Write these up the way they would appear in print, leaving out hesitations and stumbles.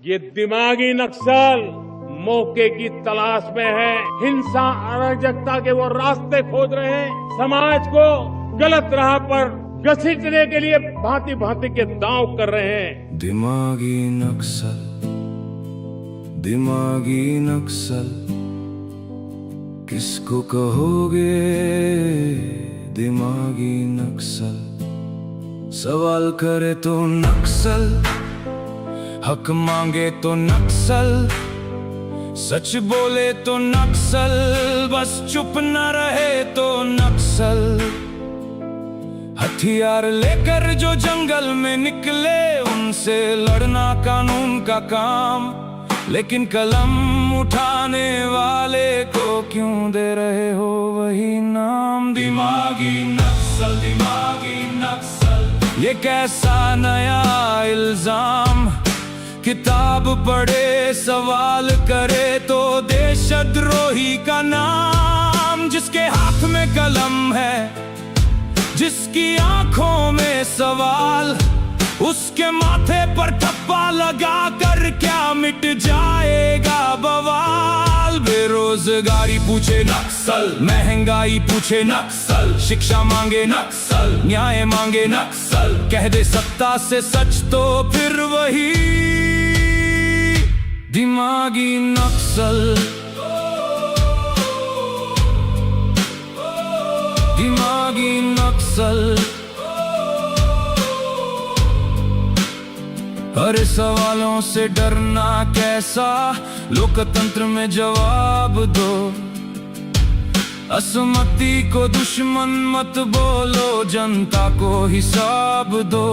ये दिमागी नक्सल मौके की तलाश में है, हिंसा अराजकता के वो रास्ते खोज रहे हैं, समाज को गलत राह पर घसीटने के लिए भांति भांति के दांव कर रहे हैं। दिमागी नक्सल, दिमागी नक्सल किसको कहोगे? दिमागी नक्सल सवाल करे तो नक्सल, हक मांगे तो नक्सल, सच बोले तो नक्सल, बस चुप न रहे तो नक्सल। हथियार लेकर जो जंगल में निकले उनसे लड़ना कानून का काम, लेकिन कलम उठाने वाले को क्यों दे रहे हो वही नाम? दिमागी नक्सल, दिमागी नक्सल ये कैसा नया इल्जाम? किताब पढ़े सवाल करे तो देशद्रोही का नाम। जिसके हाथ में कलम है, जिसकी आंखों में सवाल, उसके माथे पर ठप्पा लगा कर क्या मिट जाएगा बवाल? बेरोजगारी पूछे नक्सल, महंगाई पूछे नक्सल, शिक्षा मांगे नक्सल, न्याय मांगे नक्सल, कह दे सत्ता से सच तो फिर वही दिमागी नक्सल। दिमागी नक्सल अरे सवालों से डरना कैसा, लोकतंत्र में जवाब दो। असमति को दुश्मन मत बोलो, जनता को हिसाब दो।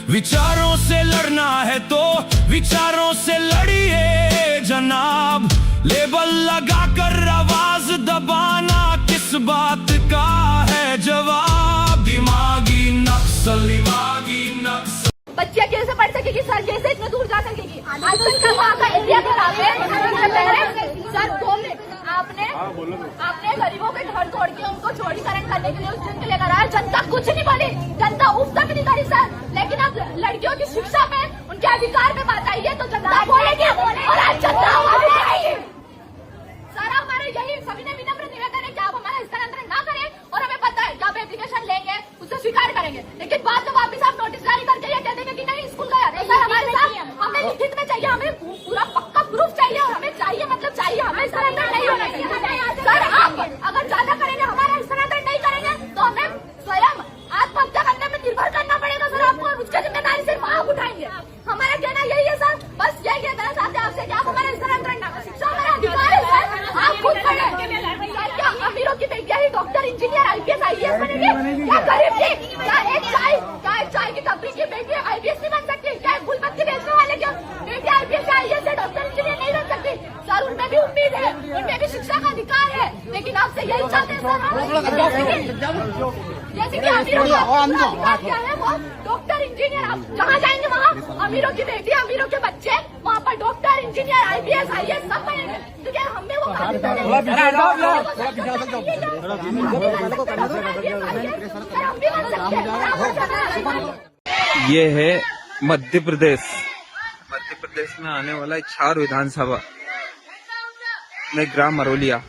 विचारों से लड़ना है तो विचारों से लड़िए जनाब। लेबल लगाकर आवाज दबाना किस बात का है जवाब? दिमागी नक्सल, दिमागी नक्सल। बच्चियाँ कैसे पढ़ सकेगी सर? कैसे इतने दूर जा सकेगी? आजकल का वहाँ का एरिया खराब है सर। 2 मिनट आपने गरीबों के घर तोड़ के उनको चौड़ीकरण करने के लिए उस दिन के लिए कराया। जनता कुछ नहीं बोली, जनता उपता भी नहीं करी सर। लेकिन अब लड़कियों की शिक्षा में, उनके अधिकार में बात आई है तो जनता बोलेगी और आज जनता आवाज उठाएगी। सर हमारे यही सभी ने विनम्र निवेदन है कि आप हमारा स्थानांतरण ना करें, और हमें पता है कि आप एप्लीकेशन लेंगे, उससे स्वीकार करेंगे, लेकिन बाद में वापिस आप नोटिस जारी करके ये कह देंगे कि नहीं स्कूल गया। तो सर हमारे साथ हमें लिखित में चाहिए, हमें पूरा पक्का प्रूफ चाहिए, और हमें चाहिए मतलब चाहिए, हमें स्थानांतरण नहीं होना चाहिए। सर आप अगर ज्यादा करेंगे, हमारा स्थानांतरण नहीं करेंगे तो हमें स्वयं आत्महत्या करने में निर्भर करना पड़ेगा सर आपको, और उसकी जिम्मेदारी सिर्फ आप उठाएंगे। हमारा कहना यही है सर, बस यही कहना चाहते हैं आपसे कि आप हमारा स्थानांतरण ना करें। शिक्षा हमारा अधिकार है सर, आप खुद पढ़े। क्या अमीरों की बेटियां ही डॉक्टर, इंजीनियर, IPS, IAS बनेगी? क्या गरीब की, क्या एक चाय की टपरी की बेटी IPS नहीं बन सकती? क्या एक फूलपत्ती बेचने वाले की बेटी IPS, IAS से डॉक्टर, इंजीनियर नहीं बन सकती? सर उनमें भी उम्मीद है, उनमें भी शिक्षा का अधिकार है, लेकिन आपसे यही चाहते हैं सर जैसे कि अमीरों का अधिकार क्या है, वो डॉक्टर, इंजीनियर। आप जहाँ जाएंगे वहाँ अमीरों की बेटी, अमीरों के बच्चे वहाँ पर डॉक्टर, इंजीनियर, IPS, IAS सब बनेंगे। तो क्या हम भी वो हम भी बन सकते हैं? ये है मध्य प्रदेश में आने वाला इछावर विधानसभा में ग्राम मरोलिया।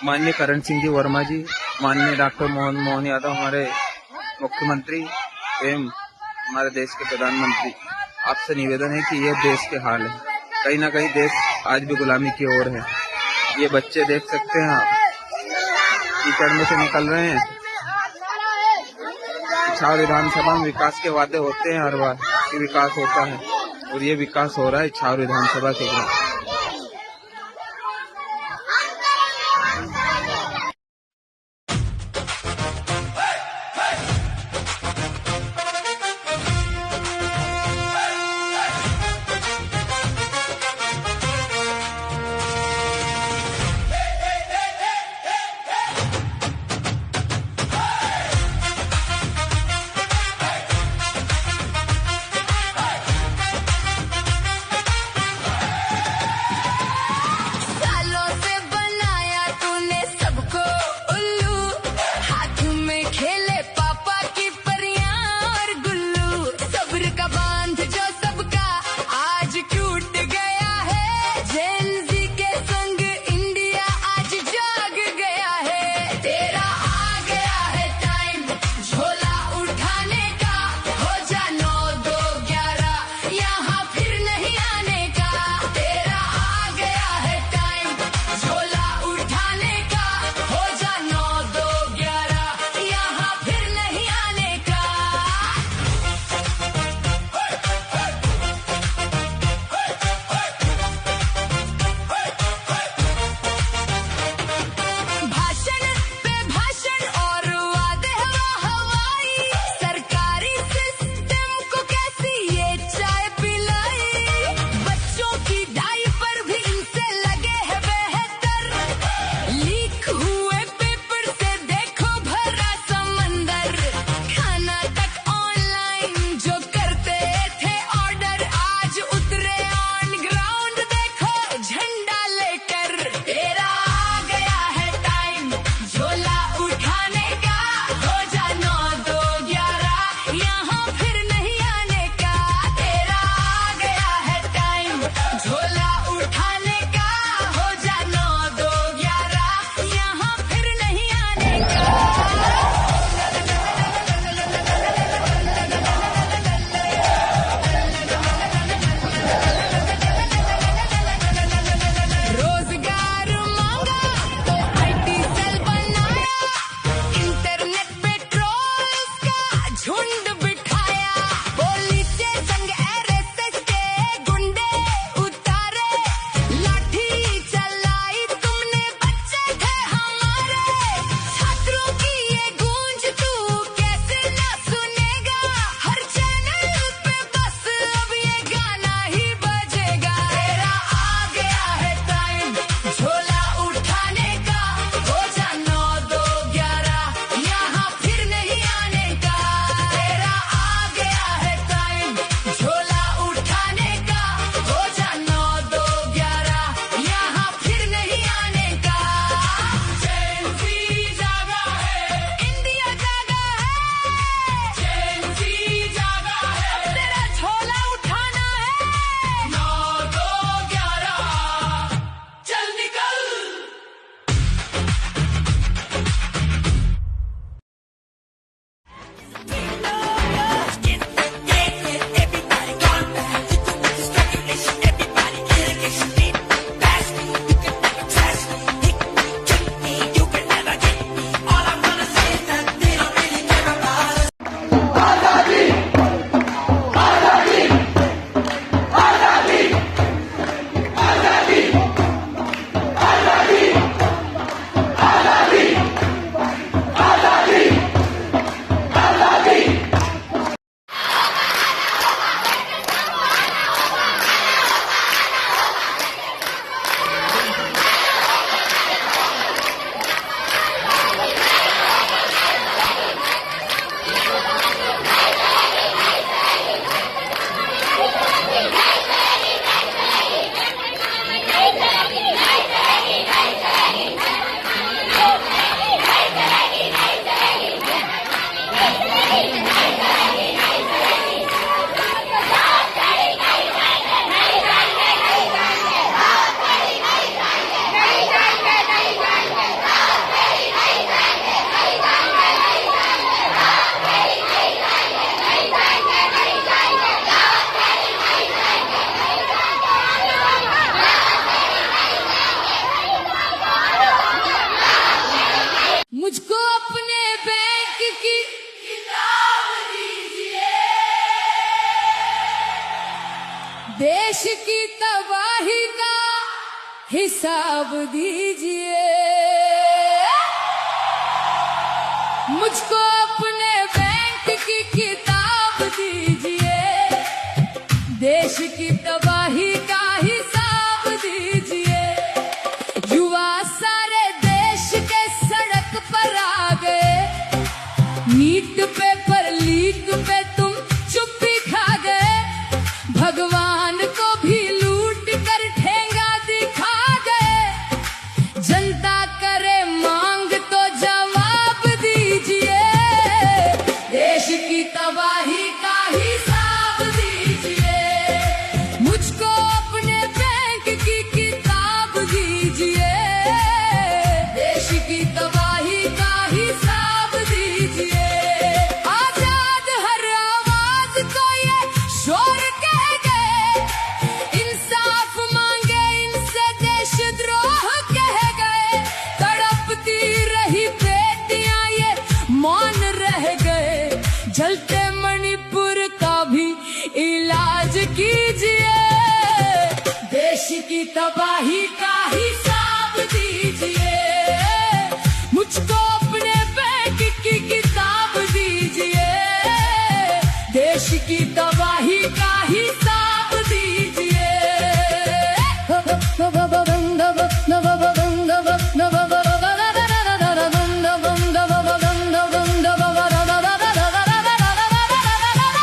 माननीय करण सिंह जी वर्मा जी, माननीय डॉक्टर मोहन यादव हमारे मुख्यमंत्री एवं हमारे देश के प्रधानमंत्री, आपसे निवेदन है कि यह देश के हाल है। कहीं ना कहीं देश आज भी गुलामी की ओर है। ये बच्चे देख सकते हैं आप, कीचड़ में से निकल रहे हैं। इछावर विधानसभा में विकास के वादे होते हैं हर बार कि विकास होता है, और ये विकास हो रहा है इछावर विधानसभा के ग्राम। देश की तबाही का हिसाब दीजिए, मुझको अपने बैंक की किताब दीजिए, देश की तबाही का हिसाब दीजिए। युवा सारे देश के सड़क पर आ गए, नीट पेपर लीक पे तुम चुप्पी खा गए, भगवान को भी लूट कर ठेंगा दिखा गए, जनता करे मांग तो जवाब दीजिए, देश की तबाही का हिसाब दीजिए, मुझको अपने बैंक की किताब दीजिए, देश की तबाही का हिसाब दीजिए। आजाद हर आवाज को ये शोर कह गए, इंसाफ मांगे इनसे देशद्रोह कह गए, तड़पती रही बेटियां ये मौन रह गए, जलते मणिपुर का भी इलाज कीजिए, देश की तबाही का हिसाब दीजिए, मुझको अपने बैंक की किताब दीजिए, देश की तबाही का हिसाब दीजिए।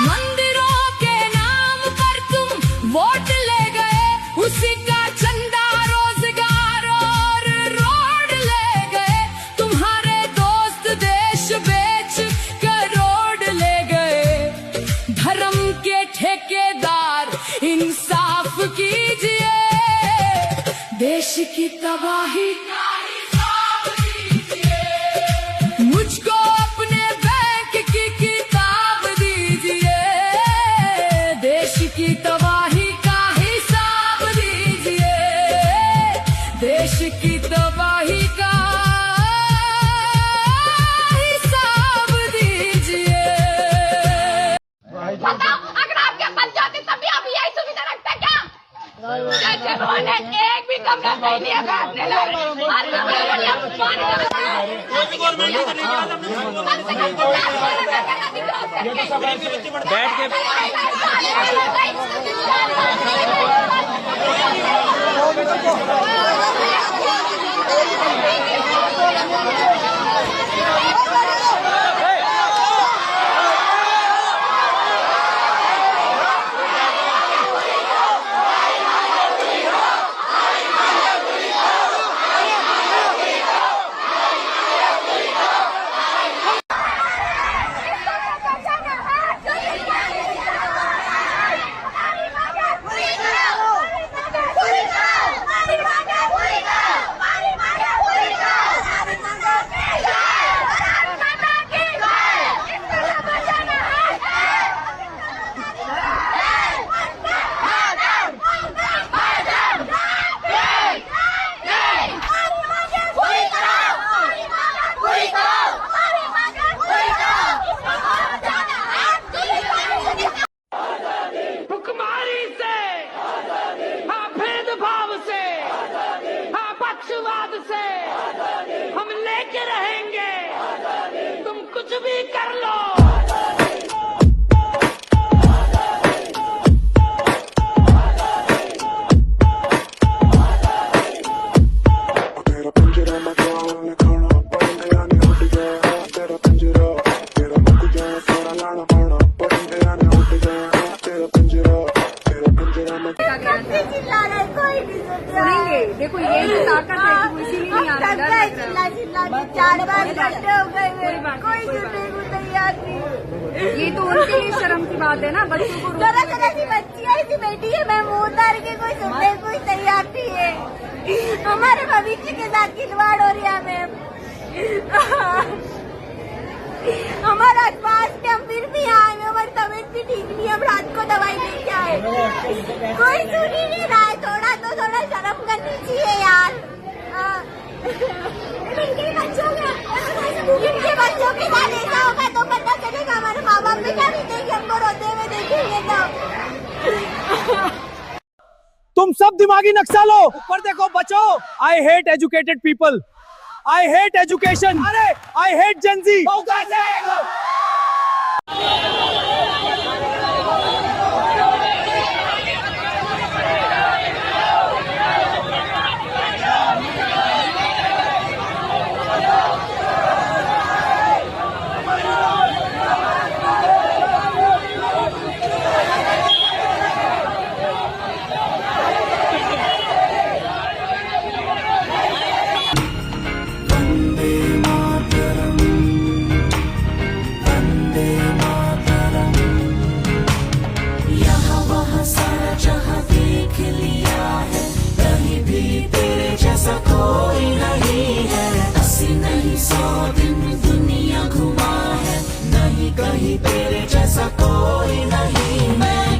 मंदिरों के नाम पर तुम वोट ले गए, उसी का चंदा रोजगार और रोड ले गए, तुम्हारे दोस्त देश बेच करोड़ ले गए, धर्म के ठेकेदार इंसाफ कीजिए, देश की तबाही का हिसाब दीजिए, मुझको अपने बैंक की किताब दीजिए, देश की तबाही का हिसाब दीजिए, देश की तबाही का हिसाब दीजिए। बताओ, अगर आपके बन जाते तब भी आप यही सुविधा रखते क्या? जैसे उन्होंने एक भी कमरा नहीं लिया था अपने बैठ के हम लेके रहेंगे, तुम कुछ भी कर लो। तेरा पंजरा मैं खाना खाना पड़े आने उठ गया, तेरा पंजरा तेरा मुक गया, सारा लाना पाना पड़े आने उठ गया, तेरा पंजरा मैं चिल्ला रहे, कोई नहीं सुन रहा। सुनेंगे, देखो ये ताकत है कि इसीलिए नहीं आ रहा, डर लग रहा है। चिल्ला चिल्ला के 4 बार इकट्ठे हो गए, कोई सुनने को तैयार नहीं। ये तो उनके लिए शर्म की बात है ना, बच्चों को जरा जरा सी बच्ची है, ऐसी बेटी है, मैं मुंह उतार के कोई सुनने को तैयार नहीं है। हमारे भविष्य के साथ खिलवाड़ हो रही है हमें। हमारा पास के हम फिर भी आए, हमारी तबीयत भी ठीक नहीं, हम रात को दवाई लेके आए, कोई सुन ही नहीं रहा है। थोड़ा शर्म करनी चाहिए यार। इनके बच्चों के साथ ऐसा होगा तो पता चलेगा, हमारे माँ बाप भी क्या बीतेंगे, हमको रोते हुए देखेंगे तो। तुम सब दिमागी नक्सलो। ऊपर देखो बचो। I hate educated people, I hate education, अरे आई हेट जेंजी। कहीं तेरे जैसा कोई नहीं। मैं